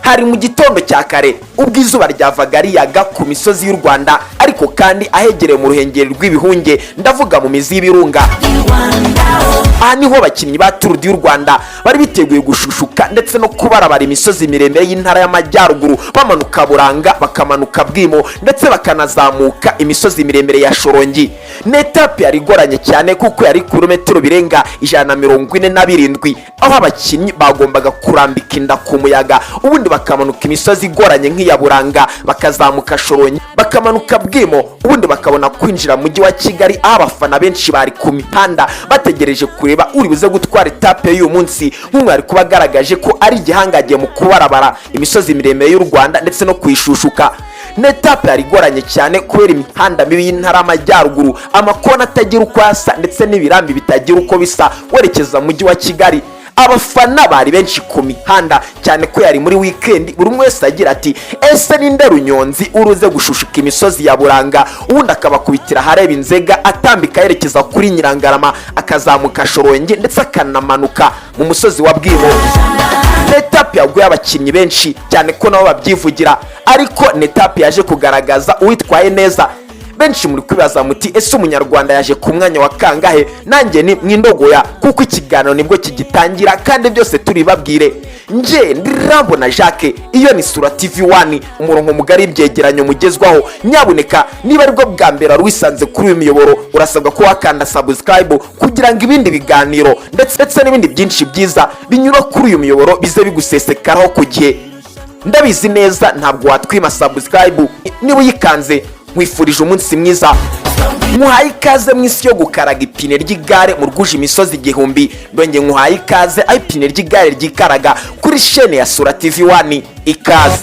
hari mu gitondo cya kare ubwo izuba ryavaga riyaga ku misozi y'u Rwanda, ariko kandi ahegereye mu ruhengeri rw'ibihunge, ndavuga mu mizi y'ibirunga. Aha niho abakinnyi ba Tour du Rwanda bari biteguye gushushuka ndetse no kubarabara imisozi miremire y'intara y'amajyaruguru, bamanuka Buranga, bakamanuka Bwimo, ndetse bakanazamuka imisozi miremire ya Shorongi. Ni etape yari igoranye cyane kuko yari kilometero birenga 147, aho abakinnyi bagombaga kurambika inda ku muyaga, ubundi bakamanuka imisozi igoranye nk'iya Buranga, bakazamuka Shorongi, bakamanuka Bwimo, ubundi bakabona kwinjira mu mujyi wa Kigali, aho abafana benshi bari ku mihanda bategereje kureba uri buze gutwara etape y'uyu munsi, nk'umwe ari kubagaragaje ko ari igihangagiye mu kubarabara imisozi miremire y'u Rwanda ndetse no kuyishushuka. Ni etape yari igoranye cyane kubera imihanda mibi y'intara y'amajyaruguru, amakona atagira uko asa ndetse n'ibirambi bitagira uko bisa werekeza mu mujyi wa Kigali. Abafana bari benshi ku mihanda cyane ko yari muri weekend, buri umwe wese agira ati ese ninde Runyonzi uruze gushushuka imisozi ya Buranga, ubundi akabakubitira hareba Inzega, atambika yerekeza kuri Nyirangarama, akazamuka Shorongi ndetse akanamanuka mu musozi wa Bwimo. Etape yaguye abakinnyi benshi cyane ko nabo babyivugira, ariko ni etape yaje kugaragaza uwitwaye neza. Benshi muri kwibaza muti ese umunyarwanda yaje ku mwanya wa kangahe? Nanjye ni mwindogoya kuko ikiganiro nibwo kigitangira kandi byose turi babwire. Nje ndirambo na Jacques, iyo ni Sura TV1, umurongo mugari byegeranyo mugezwaho. Nyabuneka niba aribwo bwa mbere wisanze kuri uyu miyoboro, urasabwa ko wakanda subscribe kugira ngo ibindi biganiro ndetse n'ibindi byinshi byiza binyura kuri uyu miyoboro bize bigusesekaraho ku gihe. Ndabizi neza ntabwo watwima subscribe, niba uyikanze mwifurije umunsi mwiza. Muhaye ikaze mu isi yo gukaraga ipine ry'igare mu rwuje imisozi igihumbi. Ndonge muhaye ikaze aho ipine ry'igare ryikaraga kuri chaîne ya Sura TV1. Ikaze.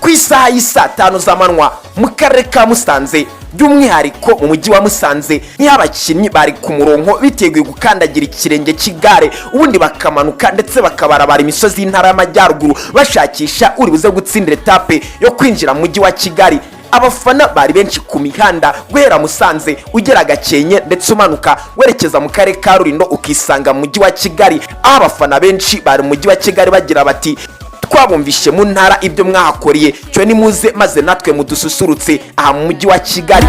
Ku isaha y'isa 5 z'amanywa mu karere ka Musanze, by'umwihariko mu mujyi wa Musanze, niho abakinnyi bari ku murongo biteguye gukandagira ikirenge cy'igare, ubundi bakamanuka ndetse bakabarabara imisozi y'intara y'amajyaruguru bashakisha uri buze gutsindira etape yo kwinjira mu mujyi wa Kigali. Abafana bari benshi ku mihanda guhera Musanze ugera Gakenke ndetse umanuka werekeza mu karere ka Rulindo ukisanga mu mujyi wa Kigali, aho abafana benshi bari mu mujyi wa Kigali bagira bati twabumvishe mu ntara ibyo mwahakoreye, cyo ni muze maze natwe mudususurutse aha mu mujyi wa Kigali.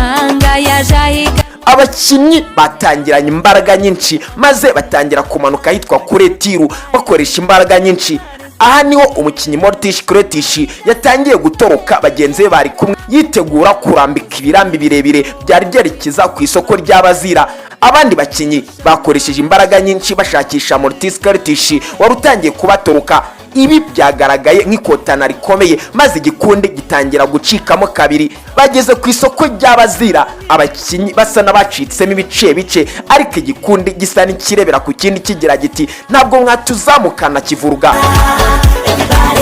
Abakinnyi batangiranye imbaraga nyinshi maze batangira kumanuka hitwa kure Tiru bakoresha imbaraga nyinshi. Aha niho umukinnyi Mortish Kretish yatangiye gutoroka bagenzi be bari kumwe, yitegura kurambika ibirambi birebire byari byerekeza ku isoko ry'Abazira. Abandi bakinnyi bakoresheje imbaraga nyinshi bashakisha Mortish Kretish wari utangiye kubatoroka. Ibi byagaragaye nk'ikotana rikomeye maze igikundi gitangira gucikamo kabiri. Bageze ku isoko ry'Abazira, abakinnyi basa n'abacitsemo ibice bice, ariko igikundi gisa n'ikirebera ku kindi kigira giti ntabwo mwatuzamukana Kivuruga.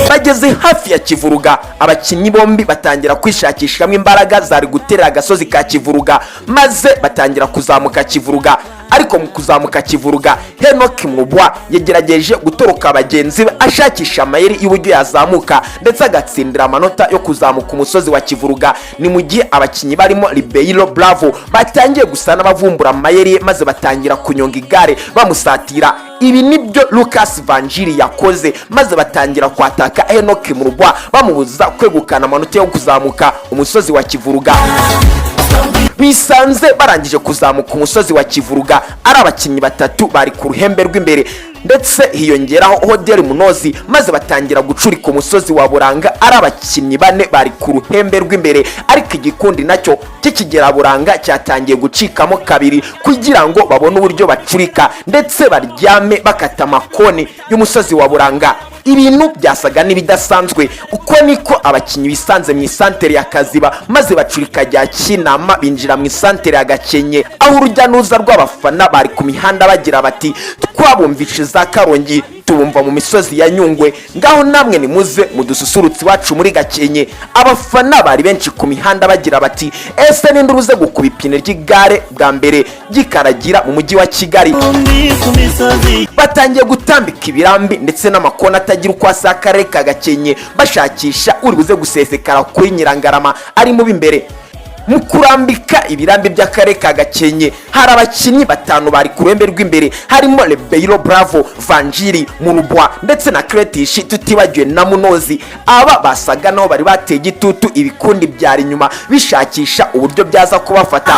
Bageze hafi ya Kivuruga, abakinnyi bombi batangira kwishakishamo imbaraga zari guterera agasozi ka Kivuruga maze batangira kuzamuka Kivuruga. Ariko mu kuzamuka Kivuruga, Henok Mubwa yagerageje gutoroka abagenzi be ashakisha amayeri y'uburyo yazamuka ndetse agatsindira amanota yo kuzamuka umusozi wa Kivuruga. Ni mu gihe abakinnyi barimo Ribeiro Bravo batangiye gusa n'abavumbura amayeri maze batangira kunyonga igare bamusatira. Ibi nibyo Lucas Vanjiri yakoze maze batangira kwataka Henok Mubwa bamubuza kwegukana amanota yo kuzamuka umusozi wa Kivuruga. Bisanze barangije kuzamuka umusozi wa Kivuruga ari abakinnyi batatu bari ku ruhembe rw'imbere, ndetse hiyongeraho Dore Munozi maze batangira gucurika umusozi wa Buranga ari abakinnyi bane bari ku ruhembe rw'imbere. Ariko igikundi nacyo kikigera Buranga cyatangiye gucikamo kabiri kugira ngo babone uburyo bacurika ndetse baryame bakata amakoni y'umusozi wa Buranga. Ibintu byasaga n'ibidasanzwe, uko niko abakinnyi bisanze mu isantere ya Kaziba maze bacurika rya Kinama binjira mu isantere ya Gakenke, aho urujya n'uruza rw'abafana bari ku mihanda bagira bati twabumvishe za Karongi tubumva mu misozi ya Nyungwe, ngaho namwe ni muze mudususurutsi wacu muri Gakenke. Abafana bari benshi ku mihanda bagira bati ese ninde uruze gukuba ipine ry'igare bwa mbere gikaragira mu mujyi wa Kigali. Batangiye gutambika ibirambi ndetse n'amakona atagira uko asa akarere ka Gakenke bashakisha uri buze gusesekara kuri Nyirangarama ari mu bimbere. mu kurambika ibirambi by'akarere ka Gakenke hari abakinnyi batanu bari ku ruhembe rw'imbere harimo Rebeyiro Bravo, Vanjiri, Murubwa ndetse na Kretishi tutibagiwe na Munozi. Aba basaga naho bari bateye igitutu ibikundi byari inyuma bishakisha uburyo byaza kubafata.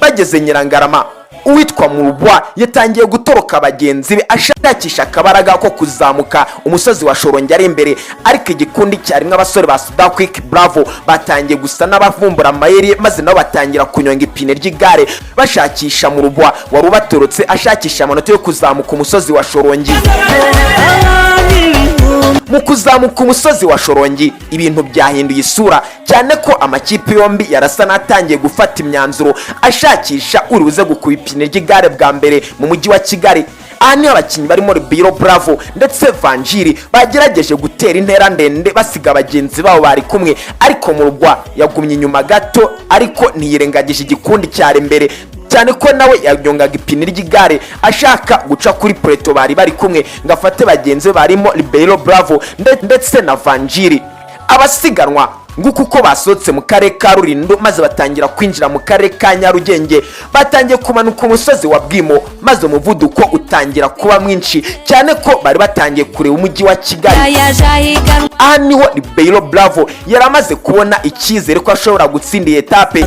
Bageze Nyirangarama uwitwa Murubwa yatangiye gutoroka bagenzi be ashakisha akabaraga ko kuzamuka umusozi wa Shorongi ari imbere, ariko igikundi cyarimwe abasore ba Sudan Quick Bravo batangiye gusa n'abavumbura amayeri maze nabo batangira kunyonga ipine ry'igare bashakisha Murubwa wari ubatorotse ashakisha amanota yo kuzamuka umusozi wa Shorongi. Mu kuzamuka umusozi wa Shorongi ibintu byahinduye isura cyane ko amakipe yombi yarasa natangiye gufata imyanzuro ashakisha uri buze gukuba ipine ry'igare bwa mbere mu mujyi wa Kigali. Aha ni abakinnyi barimo Rebeyiro Bravo ndetse Vanjiri bagerageje gutera intera ndende basiga abagenzi babo bari kumwe, ariko Murubwa yagumye inyuma gato ariko ntiyirengagije igikundi cyari imbere cyane ko nawe yanyongaga ipine ry'igare ashaka guca kuri Preto bari bari kumwe ngafate bagenzi barimo Rebeyiro Bravo ndetse na Vanjiri. Abasiganwa nguko uko basohotse mu karere ka Rulindo maze batangira kwinjira mu karere ka Nyarugenge, batangiye kumanuka umusozi wa Bwimo maze umuvuduko utangira kuba mwinshi cyane ko bari batangiye kureba umujyi wa Kigali. Aha niho Rebeyiro Bravo yaramaze kubona icyizere ko ashobora gutsinda iyi etape.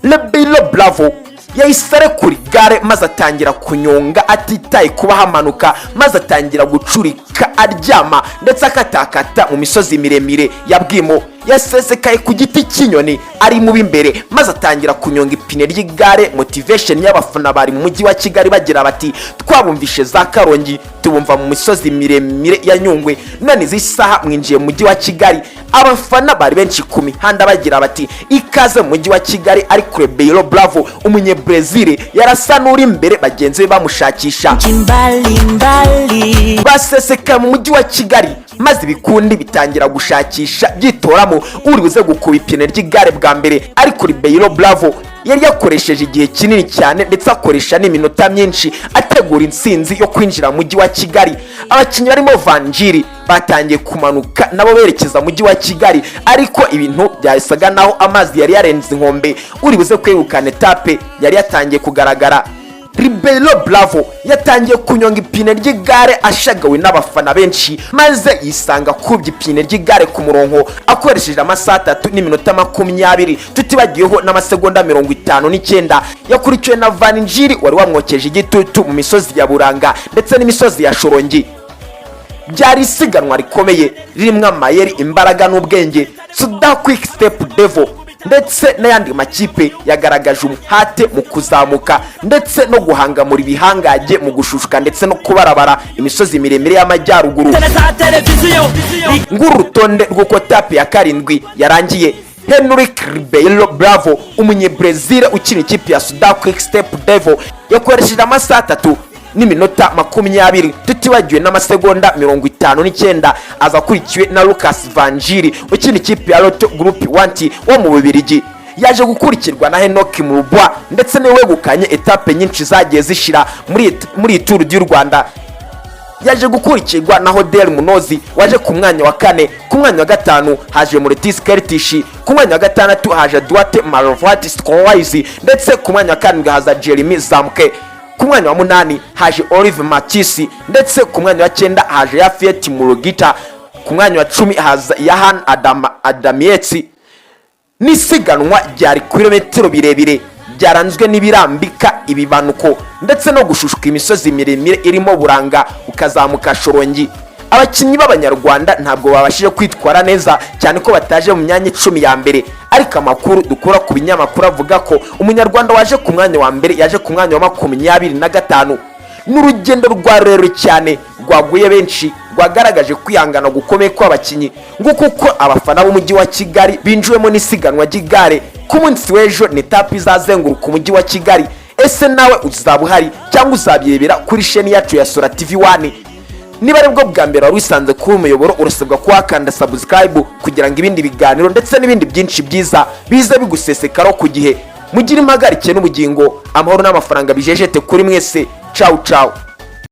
Rebeyiro Bravo yahise arekura igare maze atangira kunyonga atitaye kuba hamanuka, maze atangira gucurika aryama ndetse akatakata mu misozi miremire ya Bwimo. Yasesekaye ku giti cy'inyoni ari mu b'imbere maze atangira kunyonga ipine ry'igare. Motivation y'abafana bari mu mujyi wa Kigali bagira bati twabumvishe za Karongi tubumva mu misozi miremire ya Nyungwe, none izi saha mwinjiye mu mujyi wa Kigali. Abafana bari benshi ku mihanda bagira bati ikaze mu mujyi wa Kigali, ariko Rebeyiro Bravo umunye Brazil yarasa n'uri imbere bagenzi be bamushakisha. Baseseka mu mujyi wa Kigali maze ibikundi bitangira gushakisha byitoramo uri buze gukuba ipine ry'igare bwa mbere, ariko Rebeyiro Bravo yari yakoresheje igihe kinini cyane ndetse akoresha n'iminota myinshi ategura intsinzi yo kwinjira mu mujyi wa Kigali. Abakinnyi barimo Vanjiri batangiye kumanuka nabo berekeza mu mujyi wa Kigali, ariko ibintu byasaga naho amazi yari yarenze inkombe uri buze kwegukana etape yari yatangiye kugaragara. Rebeyiro Bravo yatangiye kunyonga ipine ry'igare ashagawe n'abafana benshi maze yisanga kubye ipine ry'igare ku murongo akoresheje amasaha 3 n'iminota 20 tutibagiyeho n'amasegonda 59. Yakurikiwe na Vanjiri wari wamwokeje igitutu mu misozi ya Buranga ndetse n'imisozi ya Shorongi. Byari isiganwa rikomeye ririmo amayeri, imbaraga n'ubwenge. Sudan Quick Step Devil ndetse n'ayandi makipe yagaragaje umuhate mu kuzamuka ndetse no guhangamura ibihangage mu gushushuka ndetse no kubarabara imisozi miremire y'amajyaruguru. Nguru rutonde rw'uko etape ya 7 yarangiye. Rebeyiro Bravo umunye Brazil ukina ikipe ya Sudan Quick Step Devil yakoresheje amasaha 3 n'iminota 20 tutibagiwe n'amasegonda 59. aza kurikiwe na Lucas Vanjiri ukina ikipe ya Lotto Group 1 wo mu Bubiligi. Yaje gukurikirwa na Enoch Murubwa ndetse niwe wegukanye etape nyinshi zagiye zishira muri tourdurwanda. Yaje gukurikirwa na Hodel Munozi waje ku mwanya wa 4. Ku mwanya wa 5 haje Muretis Kertishi, ku mwanya wa 6 haje Duarte Marovati Squawizi ndetse ku mwanya wa 7 haza Jeremy Zamke. Ku mwanya wa 8 haje Olive Matisi ndetse ku mwanya wa 9 haje Yafiet Murugita. Ku mwanya wa 10 haza Yahan Adamietsi. Nisiganwa ryari kilometero birebire byaranzwe n'ibirambika, ibibanuko ndetse no gushushuka imisozi miremire irimo Buranga ukazamuka Shorongi. Abakinnyi b'Abanyarwanda ntabwo babashije kwitwara neza cyane ko bataje mu myanya 10 ya mbere, ariko amakuru dukura ku binyamakuru avuga ko Umunyarwanda waje ku mwanya wa mbere yaje ku mwanya wa 25. N'urugendo rwa rero cyane rwaguye benshi rwagaragaje kwihangana gukomeye kw'abakinnyi nguko uko abafana b'umujyi wa Kigali binjwemo n'isiganwa ry'igare. Ku munsi w'ejo ni etape izazenguruka umujyi wa Kigali. Ese nawe uzaba uhari cyangwa uzabirebera kuri chaîne yacu ya Sora TV1? Niba ari bwo bwa mbere wari wisanze kuri umuyoboro urasabwa kuhakanda subscribe kugira ngo ibindi biganiro ndetse n'ibindi byinshi byiza bize bigusesekaraho ku gihe. Mugire impagarike n'ubugingo, amahoro n'amafaranga bijejete kuri mwese. Ciao ciao.